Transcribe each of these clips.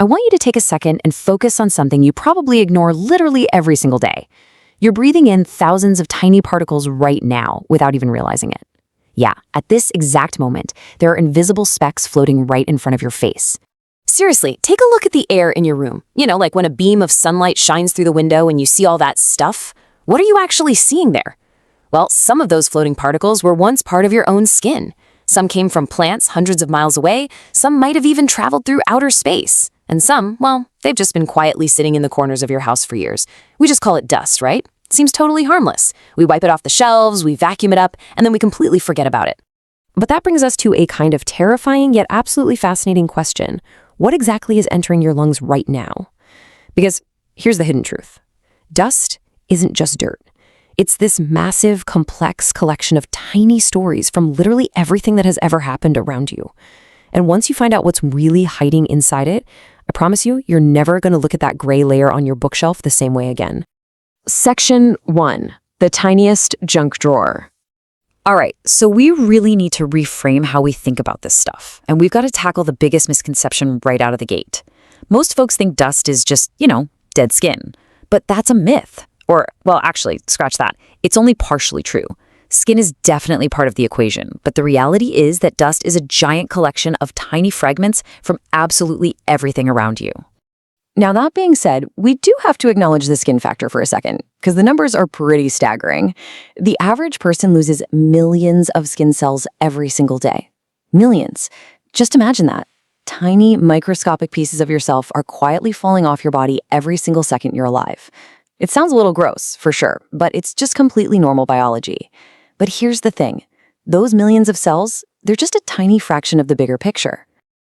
I want you to take a second and focus on something you probably ignore literally every single day. You're breathing in thousands of tiny particles right now without even realizing it. Yeah, at this exact moment, there are invisible specks floating right in front of your face. Seriously, take a look at the air in your room. Like when a beam of sunlight shines through the window and you see all that stuff. What are you actually seeing there? Well, some of those floating particles were once part of your own skin. Some came from plants hundreds of miles away. Some might have even traveled through outer space. And some, well, they've just been quietly sitting in the corners of your house for years. We just call it dust, right? Seems totally harmless. We wipe it off the shelves, we vacuum it up, and then we completely forget about it. But that brings us to a kind of terrifying yet absolutely fascinating question. What exactly is entering your lungs right now? Because here's the hidden truth. Dust isn't just dirt. It's this massive, complex collection of tiny stories from literally everything that has ever happened around you. And once you find out what's really hiding inside it, I promise you, you're never going to look at that gray layer on your bookshelf the same way again. Section 1. The tiniest junk drawer. All right, so we really need to reframe how we think about this stuff, and we've got to tackle the biggest misconception right out of the gate. Most folks think dust is just, dead skin. But that's a myth. Or, well, actually, scratch that. It's only partially true. Skin is definitely part of the equation, but the reality is that dust is a giant collection of tiny fragments from absolutely everything around you. Now, that being said, we do have to acknowledge the skin factor for a second, because the numbers are pretty staggering. The average person loses millions of skin cells every single day. Millions. Just imagine that. Tiny, microscopic pieces of yourself are quietly falling off your body every single second you're alive. It sounds a little gross, for sure, but it's just completely normal biology. But here's the thing. Those millions of cells, they're just a tiny fraction of the bigger picture.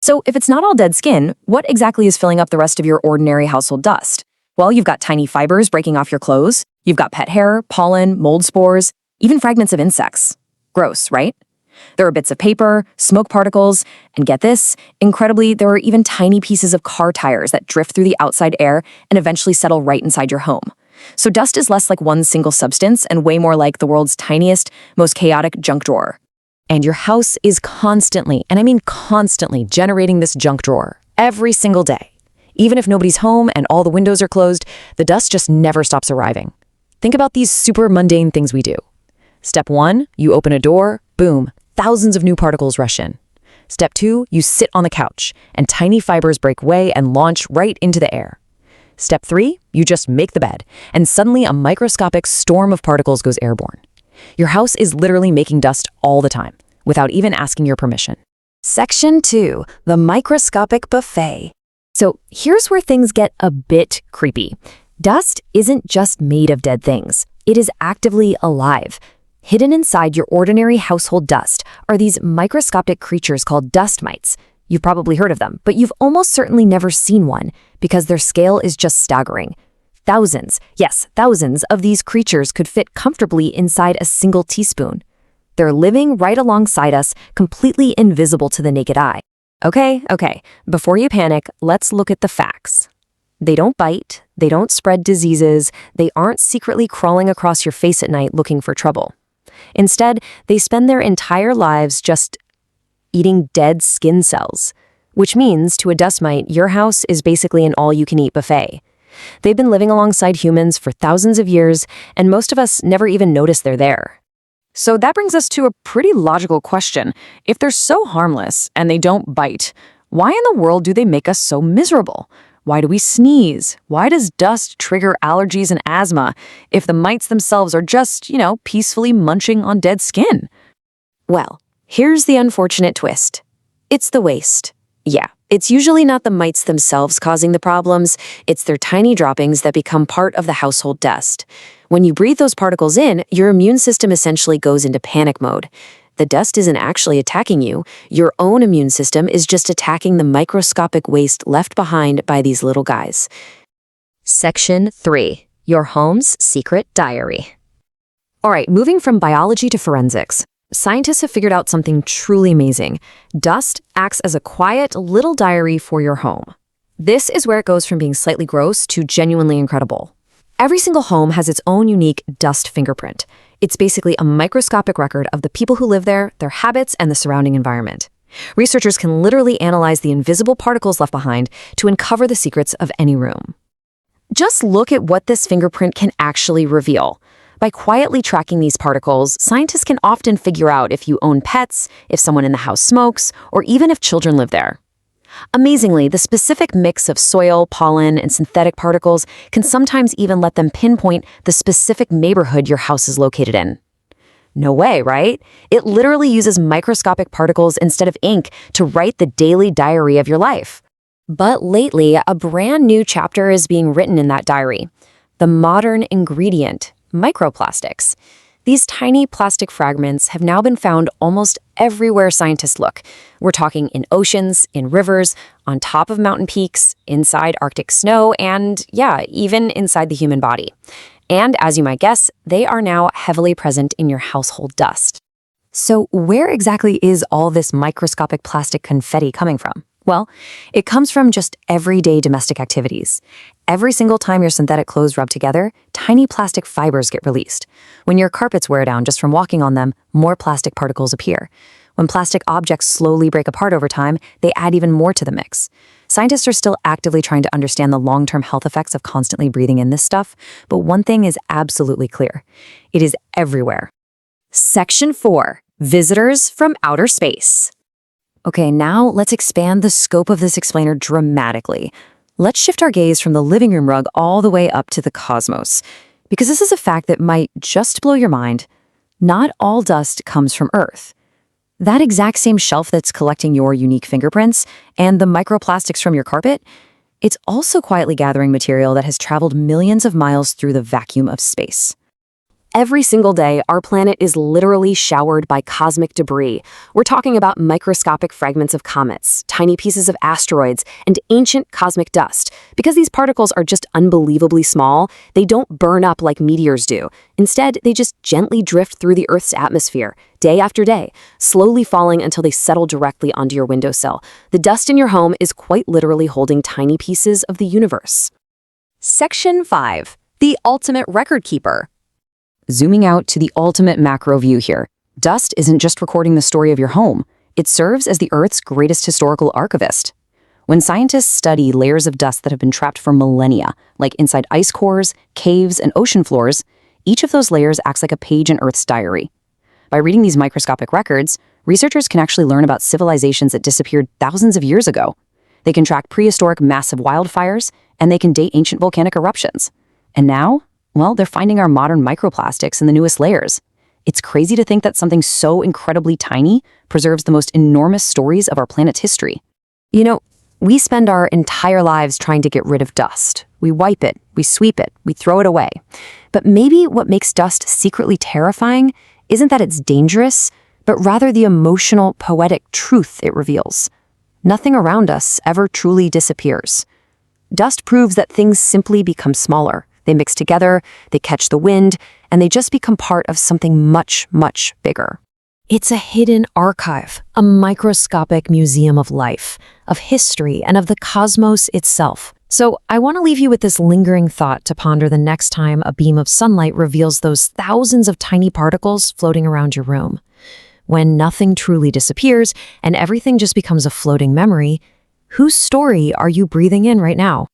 So if it's not all dead skin, what exactly is filling up the rest of your ordinary household dust? Well, you've got tiny fibers breaking off your clothes. You've got pet hair, pollen, mold spores, even fragments of insects. Gross, right? There are bits of paper, smoke particles, and get this, incredibly, there are even tiny pieces of car tires that drift through the outside air and eventually settle right inside your home. So dust is less like one single substance and way more like the world's tiniest, most chaotic junk drawer. And your house is constantly, and I mean constantly, generating this junk drawer every single day. Even if nobody's home and all the windows are closed, the dust just never stops arriving. Think about these super mundane things we do. Step 1, you open a door, boom, thousands of new particles rush in. Step 2, you sit on the couch, and tiny fibers break away and launch right into the air. Step 3, you just make the bed, and suddenly a microscopic storm of particles goes airborne. Your house is literally making dust all the time, without even asking your permission. Section 2, the microscopic buffet. So here's where things get a bit creepy. Dust isn't just made of dead things. It is actively alive. Hidden inside your ordinary household dust are these microscopic creatures called dust mites. You've probably heard of them, but you've almost certainly never seen one because their scale is just staggering. Thousands, yes, thousands of these creatures could fit comfortably inside a single teaspoon. They're living right alongside us, completely invisible to the naked eye. Okay, before you panic, let's look at the facts. They don't bite, they don't spread diseases, they aren't secretly crawling across your face at night looking for trouble. Instead, they spend their entire lives just eating dead skin cells, which means to a dust mite, your house is basically an all-you-can-eat buffet. They've been living alongside humans for thousands of years, and most of us never even notice they're there. So that brings us to a pretty logical question. If they're so harmless and they don't bite, why in the world do they make us so miserable? Why do we sneeze? Why does dust trigger allergies and asthma if the mites themselves are just, peacefully munching on dead skin? Well, here's the unfortunate twist. It's the waste. Yeah, it's usually not the mites themselves causing the problems, it's their tiny droppings that become part of the household dust. When you breathe those particles in, your immune system essentially goes into panic mode. The dust isn't actually attacking you. Your own immune system is just attacking the microscopic waste left behind by these little guys. Section 3. Your home's secret diary. All right, moving from biology to forensics. Scientists have figured out something truly amazing. Dust acts as a quiet little diary for your home. This is where it goes from being slightly gross to genuinely incredible. Every single home has its own unique dust fingerprint. It's basically a microscopic record of the people who live there, their habits, and the surrounding environment. Researchers can literally analyze the invisible particles left behind to uncover the secrets of any room. Just look at what this fingerprint can actually reveal. By quietly tracking these particles, scientists can often figure out if you own pets, if someone in the house smokes, or even if children live there. Amazingly, the specific mix of soil, pollen, and synthetic particles can sometimes even let them pinpoint the specific neighborhood your house is located in. No way, right? It literally uses microscopic particles instead of ink to write the daily diary of your life. But lately, a brand new chapter is being written in that diary. The modern ingredient, microplastics. These tiny plastic fragments have now been found almost everywhere scientists look. We're talking in oceans, in rivers, on top of mountain peaks, inside Arctic snow, and even inside the human body. And as you might guess, they are now heavily present in your household dust. So where exactly is all this microscopic plastic confetti coming from? Well, it comes from just everyday domestic activities. Every single time your synthetic clothes rub together, tiny plastic fibers get released. When your carpets wear down just from walking on them, more plastic particles appear. When plastic objects slowly break apart over time, they add even more to the mix. Scientists are still actively trying to understand the long-term health effects of constantly breathing in this stuff, but one thing is absolutely clear. It is everywhere. Section 4. Visitors from outer space. Okay, now let's expand the scope of this explainer dramatically. Let's shift our gaze from the living room rug all the way up to the cosmos, because this is a fact that might just blow your mind. Not all dust comes from Earth. That exact same shelf that's collecting your unique fingerprints and the microplastics from your carpet, it's also quietly gathering material that has traveled millions of miles through the vacuum of space. Every single day, our planet is literally showered by cosmic debris. We're talking about microscopic fragments of comets, tiny pieces of asteroids, and ancient cosmic dust. Because these particles are just unbelievably small, they don't burn up like meteors do. Instead, they just gently drift through the Earth's atmosphere, day after day, slowly falling until they settle directly onto your windowsill. The dust in your home is quite literally holding tiny pieces of the universe. Section 5. The ultimate record keeper. Zooming out to the ultimate macro view here, dust isn't just recording the story of your home. It serves as the Earth's greatest historical archivist. When scientists study layers of dust that have been trapped for millennia, like inside ice cores, caves, and ocean floors, each of those layers acts like a page in Earth's diary. By reading these microscopic records, researchers can actually learn about civilizations that disappeared thousands of years ago. They can track prehistoric massive wildfires, and they can date ancient volcanic eruptions. And now, well, they're finding our modern microplastics in the newest layers. It's crazy to think that something so incredibly tiny preserves the most enormous stories of our planet's history. You know, we spend our entire lives trying to get rid of dust. We wipe it, we sweep it, we throw it away. But maybe what makes dust secretly terrifying isn't that it's dangerous, but rather the emotional, poetic truth it reveals. Nothing around us ever truly disappears. Dust proves that things simply become smaller. They mix together, they catch the wind, and they just become part of something much, much bigger. It's a hidden archive, a microscopic museum of life, of history, and of the cosmos itself. So I want to leave you with this lingering thought to ponder the next time a beam of sunlight reveals those thousands of tiny particles floating around your room. When nothing truly disappears and everything just becomes a floating memory, whose story are you breathing in right now?